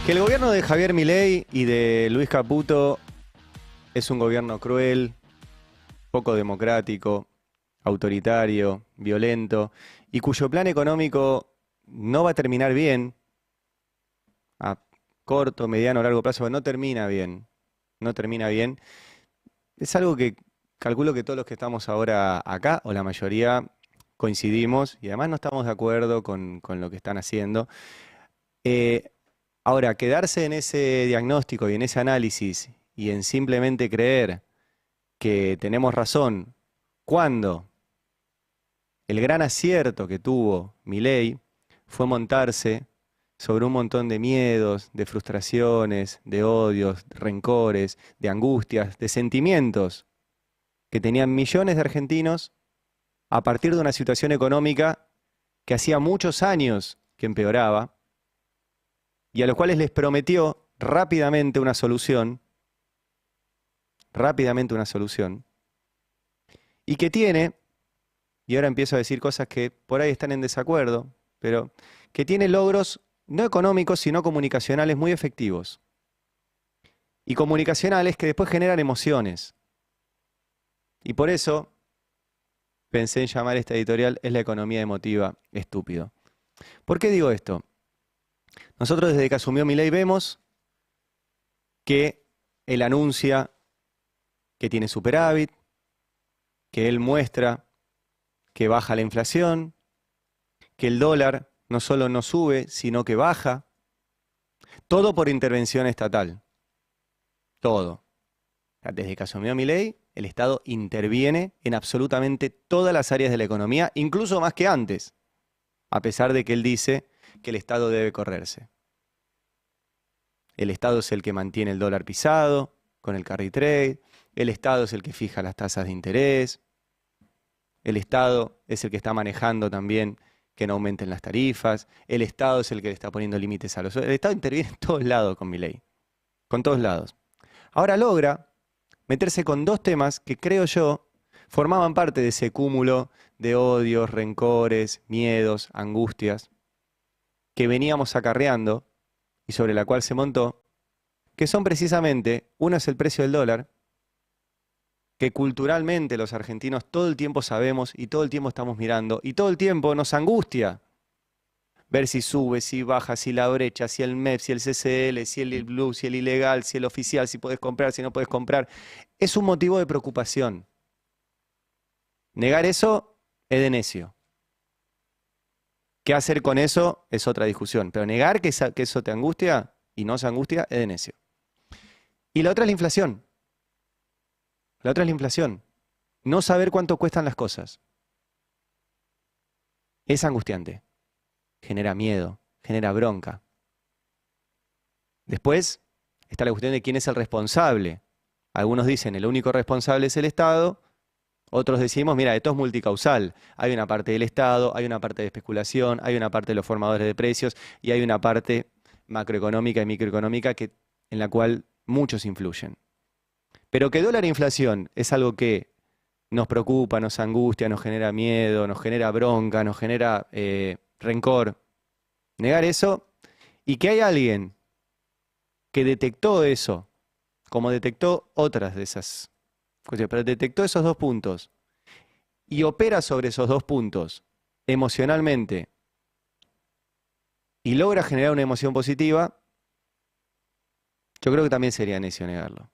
Que el gobierno de Javier Milei y de Luis Caputo es un gobierno cruel, poco democrático, autoritario, violento, y cuyo plan económico no va a terminar bien, a corto, mediano o largo plazo, no termina bien, no termina bien. Es algo que calculo que todos los que estamos ahora acá, o la mayoría, coincidimos, y además no estamos de acuerdo con lo que están haciendo. Eh, Ahora, quedarse en ese diagnóstico y en ese análisis y en simplemente creer que tenemos razón, cuando el gran acierto que tuvo Milei fue montarse sobre un montón de miedos, de frustraciones, de odios, de rencores, de angustias, de sentimientos que tenían millones de argentinos a partir de una situación económica que hacía muchos años que empeoraba y a los cuales les prometió rápidamente una solución, y que tiene, y ahora empiezo a decir cosas que por ahí están en desacuerdo, pero que tiene logros no económicos, sino comunicacionales muy efectivos. Y comunicacionales que después generan emociones. Y por eso pensé en llamar esta editorial Es la economía emotiva, estúpido. ¿Por qué digo esto? Nosotros desde que asumió Milei vemos que él anuncia que tiene superávit, que él muestra que baja la inflación, que el dólar no solo no sube, sino que baja. Todo por intervención estatal. Todo. Desde que asumió Milei, el Estado interviene en absolutamente todas las áreas de la economía, incluso más que antes, a pesar de que él dice que el Estado debe correrse. El Estado es el que mantiene el dólar pisado con el carry trade, el Estado es el que fija las tasas de interés, el Estado es el que está manejando también que no aumenten las tarifas, el Estado es el que le está poniendo límites a los... El Estado interviene en todos lados con Milei, con todos lados. Ahora logra meterse con dos temas que creo yo formaban parte de ese cúmulo de odios, rencores, miedos, angustias que veníamos acarreando y sobre la cual se montó, que son precisamente, uno es el precio del dólar, que culturalmente los argentinos todo el tiempo sabemos y todo el tiempo estamos mirando y todo el tiempo nos angustia ver si sube, si baja, si la brecha, si el MEP, si el CCL, si el blue, si el ilegal, si el oficial, si puedes comprar, si no puedes comprar. Es un motivo de preocupación. Negar eso es de necio. ¿Qué hacer con eso? Es otra discusión. Pero negar que eso te angustia y no se angustia es de necio. Y la otra es la inflación. La otra es la inflación. No saber cuánto cuestan las cosas. Es angustiante. Genera miedo, genera bronca. Después está la cuestión de quién es el responsable. Algunos dicen el único responsable es el Estado, otros decimos, mira, esto es multicausal. Hay una parte del Estado, hay una parte de especulación, hay una parte de los formadores de precios y hay una parte macroeconómica y microeconómica en la cual muchos influyen. Pero que dólar e inflación es algo que nos preocupa, nos angustia, nos genera miedo, nos genera bronca, nos genera rencor. Negar eso y que hay alguien que detectó eso, como detectó otras de esas cuestiones, pero detectó esos dos puntos y opera sobre esos dos puntos emocionalmente y logra generar una emoción positiva, yo creo que también sería necio negarlo.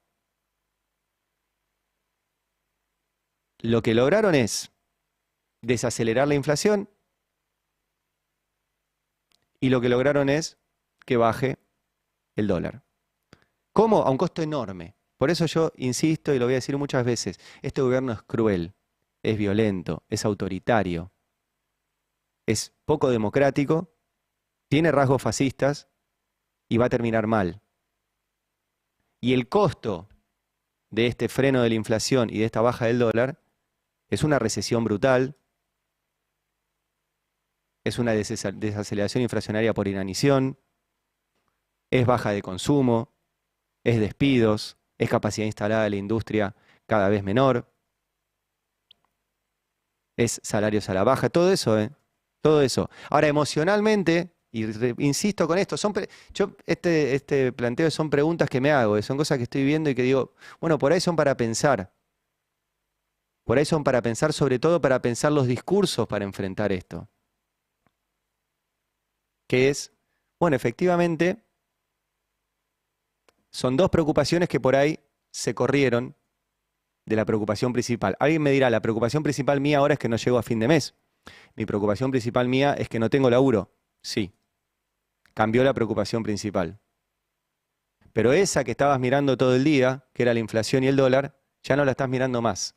Lo que lograron es desacelerar la inflación y lo que lograron es que baje el dólar. ¿Cómo? A un costo enorme. Por eso yo insisto y lo voy a decir muchas veces, este gobierno es cruel, es violento, es autoritario, es poco democrático, tiene rasgos fascistas y va a terminar mal. Y el costo de este freno de la inflación y de esta baja del dólar es una recesión brutal, es una desaceleración inflacionaria por inanición, es baja de consumo, es despidos, es capacidad instalada de la industria cada vez menor, es salarios a la baja, todo eso, ¿eh? Todo eso. Ahora, emocionalmente, insisto con esto, yo este planteo son preguntas que me hago, son cosas que estoy viendo y que digo, bueno, por ahí son para pensar. Por ahí son para pensar, sobre todo para pensar los discursos para enfrentar esto. Que es, bueno, efectivamente, son dos preocupaciones que por ahí se corrieron de la preocupación principal. Alguien me dirá, la preocupación principal mía ahora es que no llego a fin de mes. Mi preocupación principal mía es que no tengo laburo. Sí, cambió la preocupación principal. Pero esa que estabas mirando todo el día, que era la inflación y el dólar, ya no la estás mirando más.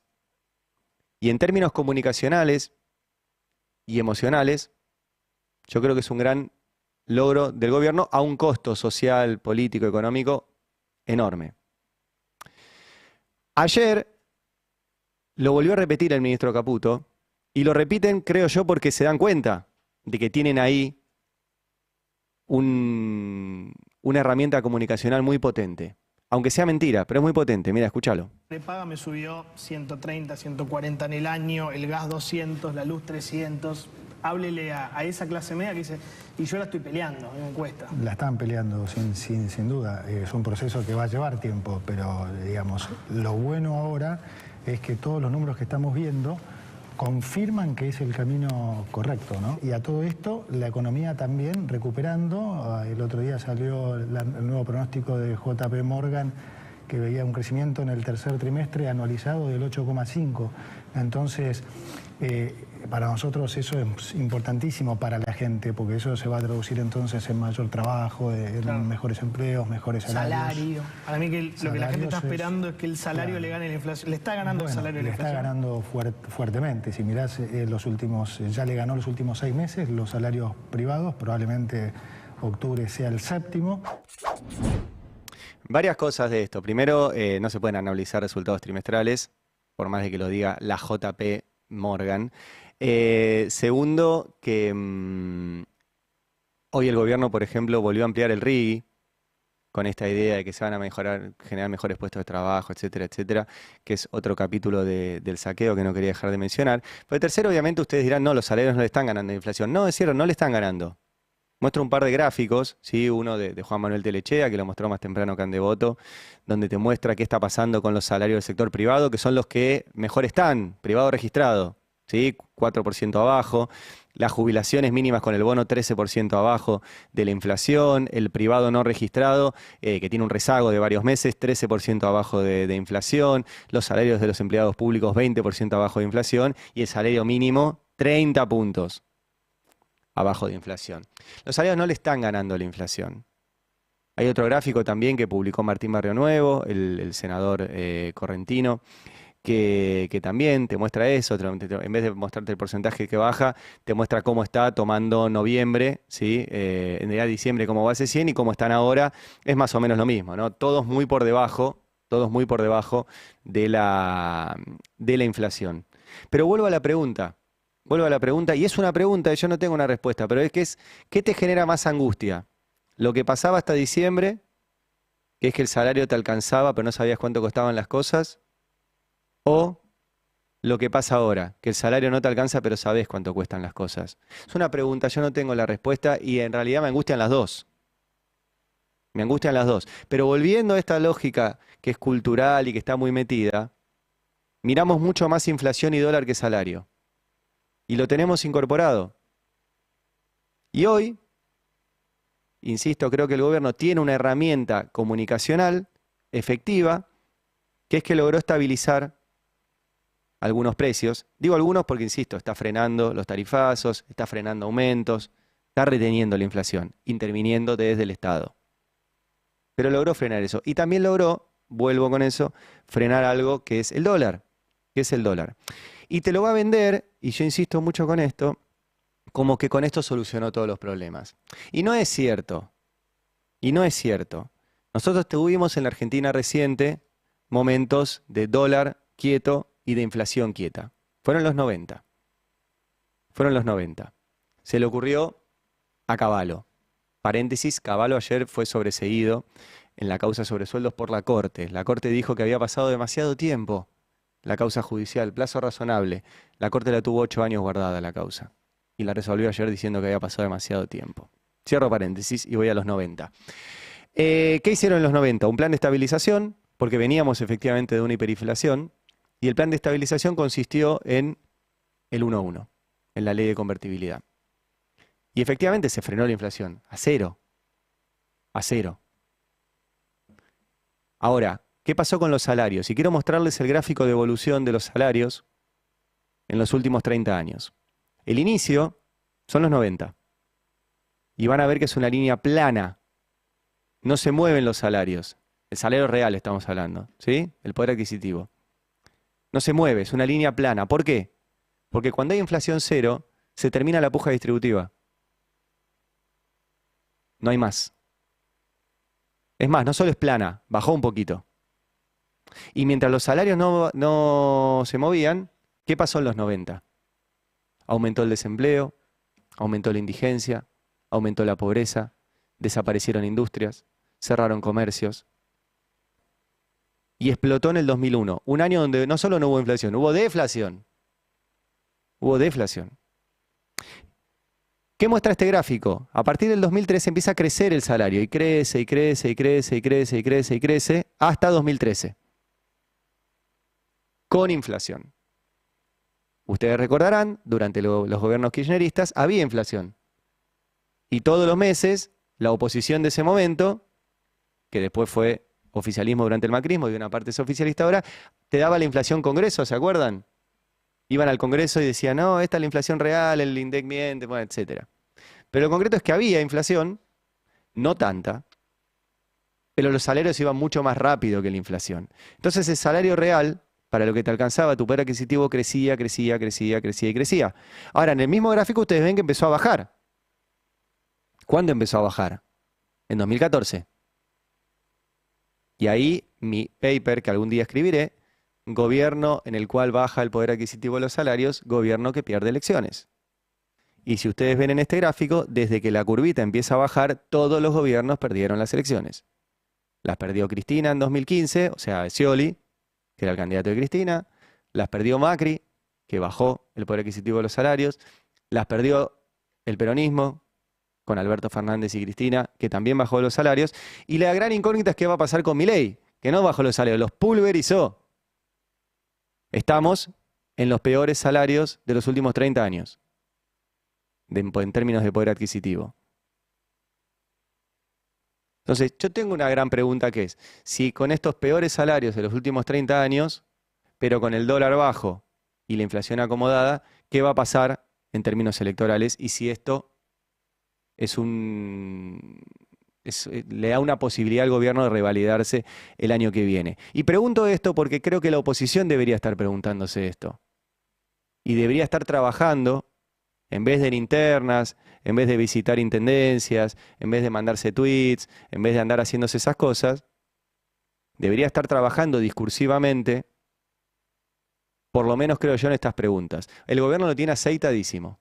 Y en términos comunicacionales y emocionales, yo creo que es un gran logro del gobierno a un costo social, político, económico enorme. Ayer lo volvió a repetir el ministro Caputo y lo repiten, creo yo, porque se dan cuenta de que tienen ahí una herramienta comunicacional muy potente. Aunque sea mentira, pero es muy potente. Mira, escúchalo. La paga me subió 130, 140 en el año, el gas 200, la luz 300. Háblele a esa clase media que dice, y yo la estoy peleando, a mí me cuesta. La están peleando sin duda. Es un proceso que va a llevar tiempo, pero digamos, lo bueno ahora es que todos los números que estamos viendo confirman que es el camino correcto, ¿no? Y a todo esto, la economía también recuperando. El otro día salió el nuevo pronóstico de JP Morgan, que veía un crecimiento en el tercer trimestre anualizado del 8,5. Entonces, para nosotros eso es importantísimo para la gente, porque eso se va a traducir entonces en mayor trabajo, en mejores empleos, mejores salarios. Salario. Para mí que lo que la gente está esperando es que el salario le gane la inflación. ¿Le está ganando el salario a la inflación? Le está ganando fuertemente. Si mirás ya le ganó los últimos 6 meses, los salarios privados, probablemente octubre sea el séptimo. Varias cosas de esto. Primero, no se pueden analizar resultados trimestrales, por más de que lo diga la JP Morgan. Segundo, que hoy el gobierno, por ejemplo, volvió a ampliar el RIGI con esta idea de que se van a generar mejores puestos de trabajo, etcétera, etcétera, que es otro capítulo del saqueo que no quería dejar de mencionar. Pero tercero, obviamente, ustedes dirán, no, los salarios no le están ganando de inflación. No, es cierto, no le están ganando. Muestro un par de gráficos, ¿sí? Uno de Juan Manuel Telechea, que lo mostró más temprano que Andevoto, donde te muestra qué está pasando con los salarios del sector privado, que son los que mejor están, privado registrado, ¿sí? 4% abajo, las jubilaciones mínimas con el bono 13% abajo de la inflación, el privado no registrado, que tiene un rezago de varios meses, 13% abajo de inflación, los salarios de los empleados públicos 20% abajo de inflación y el salario mínimo 30 puntos abajo de inflación. Los salarios no le están ganando la inflación. Hay otro gráfico también que publicó Martín Barrionuevo, el senador correntino, que también te muestra eso, en vez de mostrarte el porcentaje que baja, te muestra cómo está tomando noviembre, ¿sí? En realidad diciembre como base 100 y cómo están ahora, es más o menos lo mismo, ¿no? Todos muy por debajo de la inflación. Pero vuelvo a la pregunta. Y es una pregunta, y yo no tengo una respuesta, pero ¿qué te genera más angustia? ¿Lo que pasaba hasta diciembre, que es que el salario te alcanzaba, pero no sabías cuánto costaban las cosas? ¿O lo que pasa ahora, que el salario no te alcanza, pero sabes cuánto cuestan las cosas? Es una pregunta, yo no tengo la respuesta y en realidad me angustian las dos. Me angustian las dos. Pero volviendo a esta lógica que es cultural y que está muy metida, miramos mucho más inflación y dólar que salario. Y lo tenemos incorporado. Y hoy, insisto, creo que el gobierno tiene una herramienta comunicacional efectiva, que es que logró estabilizar algunos precios. Digo algunos porque, insisto, está frenando los tarifazos, está frenando aumentos, está reteniendo la inflación, interviniendo desde el Estado. Pero logró frenar eso. Y también logró, vuelvo con eso, frenar algo que es el dólar. Y te lo va a vender, y yo insisto mucho con esto, como que con esto solucionó todos los problemas. Y no es cierto. Nosotros tuvimos en la Argentina reciente momentos de dólar quieto y de inflación quieta. Fueron los 90. Se le ocurrió a Cavallo. Paréntesis, Cavallo ayer fue sobreseído en la causa sobre sueldos por la Corte. La Corte dijo que había pasado demasiado tiempo la causa judicial, plazo razonable. La Corte la tuvo 8 años guardada la causa. Y la resolvió ayer diciendo que había pasado demasiado tiempo. Cierro paréntesis y voy a los 90. ¿Qué hicieron en los 90? Un plan de estabilización, porque veníamos efectivamente de una hiperinflación, y el plan de estabilización consistió en el 1-1, en la ley de convertibilidad. Y efectivamente se frenó la inflación, a cero. A cero. Ahora, ¿qué pasó con los salarios? Y quiero mostrarles el gráfico de evolución de los salarios en los últimos 30 años. El inicio son los 90. Y van a ver que es una línea plana. No se mueven los salarios. El salario real estamos hablando, ¿sí? El poder adquisitivo. No se mueve, es una línea plana. ¿Por qué? Porque cuando hay inflación cero, se termina la puja distributiva. No hay más. Es más, no solo es plana, bajó un poquito. Y mientras los salarios no se movían, ¿qué pasó en los 90? Aumentó el desempleo, aumentó la indigencia, aumentó la pobreza, desaparecieron industrias, cerraron comercios. Y explotó en el 2001, un año donde no solo no hubo inflación, hubo deflación. Hubo deflación. ¿Qué muestra este gráfico? A partir del 2013 empieza a crecer el salario y crece, y crece, y crece, y crece, y crece, y crece, hasta 2013. Con inflación. Ustedes recordarán, durante los gobiernos kirchneristas había inflación. Y todos los meses, la oposición de ese momento, que después fue oficialismo durante el macrismo y una parte es oficialista ahora, te daba la inflación Congreso, ¿se acuerdan? Iban al Congreso y decían, no, esta es la inflación real, el INDEC miente, bueno, etc. Pero lo concreto es que había inflación, no tanta, pero los salarios iban mucho más rápido que la inflación. Entonces el salario real, para lo que te alcanzaba, tu poder adquisitivo crecía, crecía, crecía, crecía y crecía. Ahora, en el mismo gráfico ustedes ven que empezó a bajar. ¿Cuándo empezó a bajar? En 2014. Y ahí mi paper, que algún día escribiré, gobierno en el cual baja el poder adquisitivo de los salarios, gobierno que pierde elecciones. Y si ustedes ven en este gráfico, desde que la curvita empieza a bajar, todos los gobiernos perdieron las elecciones. Las perdió Cristina en 2015, o sea, Scioli, que era el candidato de Cristina. Las perdió Macri, que bajó el poder adquisitivo de los salarios. Las perdió el peronismo, con Alberto Fernández y Cristina, que también bajó los salarios. Y la gran incógnita es qué va a pasar con Milei, que no bajó los salarios, los pulverizó. Estamos en los peores salarios de los últimos 30 años, en términos de poder adquisitivo. Entonces, yo tengo una gran pregunta que es, si con estos peores salarios de los últimos 30 años, pero con el dólar bajo y la inflación acomodada, ¿qué va a pasar en términos electorales? Y si esto le da una posibilidad al gobierno de revalidarse el año que viene. Y pregunto esto porque creo que la oposición debería estar preguntándose esto. Y debería estar trabajando, en vez de en internas, en vez de visitar intendencias, en vez de mandarse tweets, en vez de andar haciéndose esas cosas, debería estar trabajando discursivamente, por lo menos creo yo, en estas preguntas. El gobierno lo tiene aceitadísimo.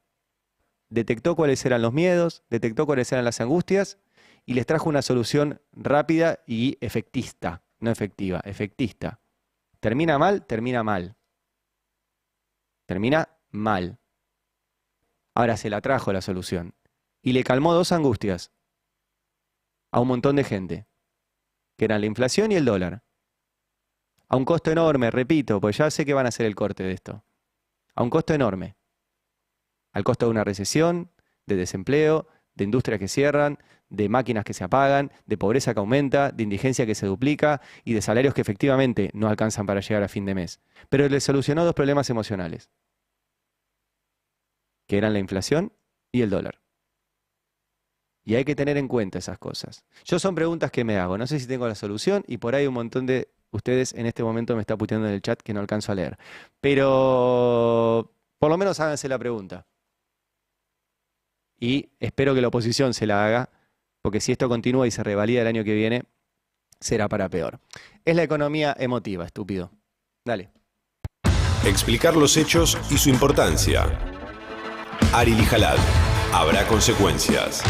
Detectó cuáles eran los miedos, detectó cuáles eran las angustias, y les trajo una solución rápida y efectista, no efectiva, efectista. ¿Termina mal? Termina mal. Termina mal. Ahora se la trajo la solución. Y le calmó dos angustias a un montón de gente, que eran la inflación y el dólar. A un costo enorme, repito, pues ya sé que van a hacer el corte de esto. A un costo enorme. Al costo de una recesión, de desempleo, de industrias que cierran, de máquinas que se apagan, de pobreza que aumenta, de indigencia que se duplica y de salarios que efectivamente no alcanzan para llegar a fin de mes. Pero le solucionó dos problemas emocionales, que eran la inflación y el dólar. Y hay que tener en cuenta esas cosas. Yo son preguntas que me hago, no sé si tengo la solución y por ahí un montón de ustedes en este momento me está puteando en el chat que no alcanzo a leer. Pero por lo menos háganse la pregunta. Y espero que la oposición se la haga, porque si esto continúa y se revalida el año que viene, será para peor. Es la economía emotiva, estúpido. Dale. Explicar los hechos y su importancia. Ari Lijalad. Habrá consecuencias.